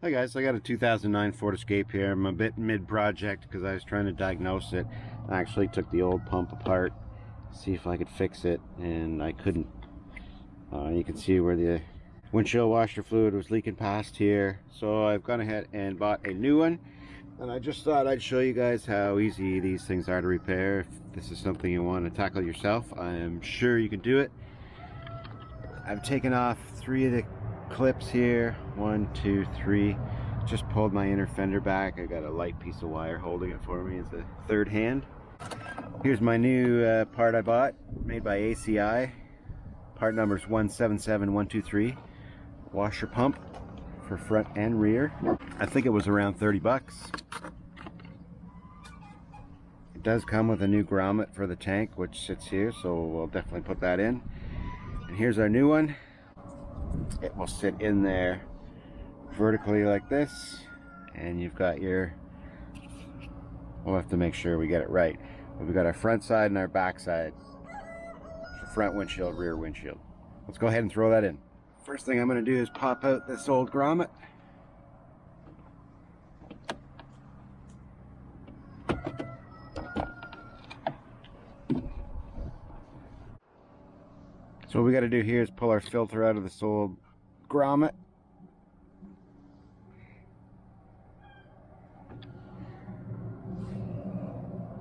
Hi guys, I got a 2009 Ford Escape here. I'm a bit mid-project because I was trying to diagnose it. I actually took the old pump apart, see if I could fix it, and I couldn't. You can see where the windshield washer fluid was leaking past here. So I've gone ahead and bought a new one, and I just thought I'd show you guys how easy these things are to repair. If this is something you want to tackle yourself, I'm sure you can do it. I've taken off 3 of the clips here, 1, 2, 3. Just pulled my inner fender back. I got a light piece of wire holding it for me as a third hand. Here's my new part I bought, made by ACI. Part number is 177123. Washer pump for front and rear. I think it was around 30 bucks. It does come with a new grommet for the tank, which sits here, so we'll definitely put that in. And here's our new one. It will sit in there vertically like this, and you've got your, we'll have to make sure we get it right, but we got our front side and our back side. So front windshield, rear windshield. Let's go ahead and throw that in. First thing I'm going to do is pop out this old grommet. So what we got to do here is pull our filter out of this old grommet.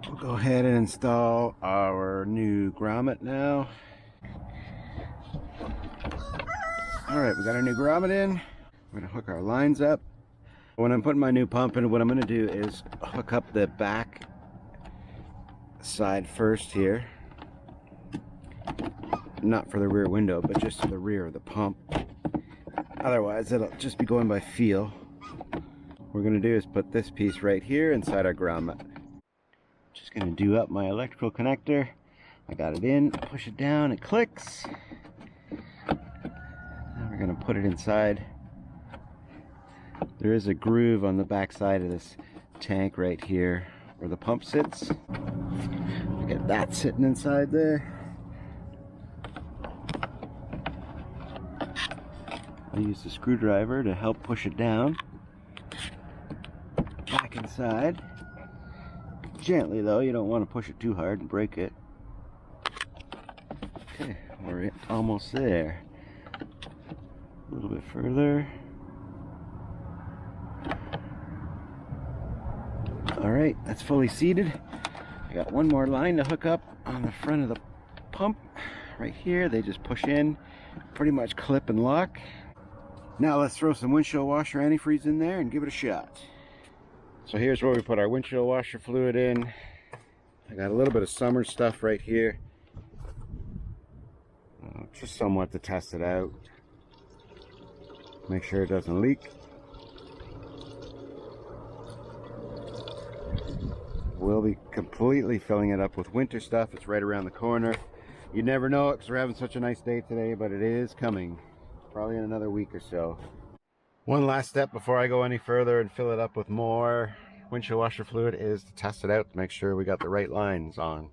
We'll go ahead and install our new grommet now. Alright, we got our new grommet in. We're going to hook our lines up. When I'm putting my new pump in, what I'm going to do is hook up the back side first here. Not for the rear window, but just to the rear of the pump. Otherwise, it'll just be going by feel. What we're going to do is put this piece right here inside our grommet. Just going to do up my electrical connector. I got it in, push it down, it clicks. Now we're going to put it inside. There is a groove on the back side of this tank right here where the pump sits. Get that sitting inside there. I use the screwdriver to help push it down back inside. Gently though, you don't want to push it too hard and break it. Okay, we're almost there. A little bit further. Alright, that's fully seated. I got one more line to hook up on the front of the pump. Right here, they just push in, pretty much clip and lock. Now let's throw some windshield washer antifreeze in there and give it a shot. So here's where we put our windshield washer fluid in. I got a little bit of summer stuff right here. Just somewhat to test it out. Make sure it doesn't leak. We'll be completely filling it up with winter stuff. It's right around the corner. You never know it because we're having such a nice day today, but it is coming. Probably in another week or so. One last step before I go any further and fill it up with more windshield washer fluid is to test it out to make sure we got the right lines on,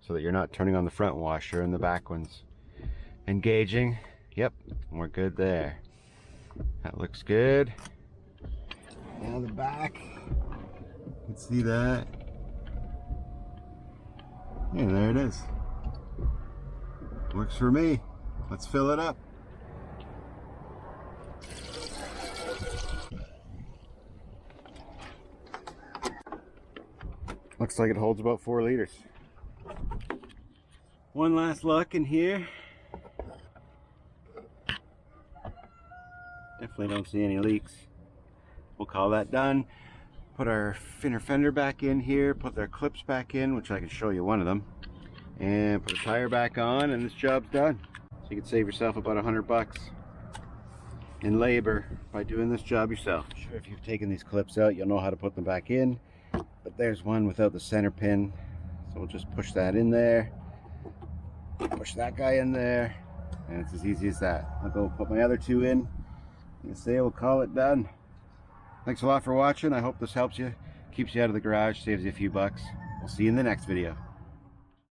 so that you're not turning on the front washer and the back one's engaging. Yep, we're good there. That looks good. Now the back, you can see that. Yeah, there it is. Works for me. Let's fill it up. Looks like it holds about 4 liters. One last look in here. Definitely don't see any leaks. We'll call that done. Put our inner fender back in here, put their clips back in, which I can show you one of them, and put a tire back on, and this job's done. So you can save yourself about 100 bucks in labor by doing this job yourself. Sure, if you've taken these clips out, you'll know how to put them back in. But there's one without the center pin, so we'll just push that in there, push that guy in there, and it's as easy as that. I'll go put my other 2 in and say we'll call it done. Thanks a lot for watching. I hope this helps you, keeps you out of the garage, saves you a few bucks. We'll see you in the next video.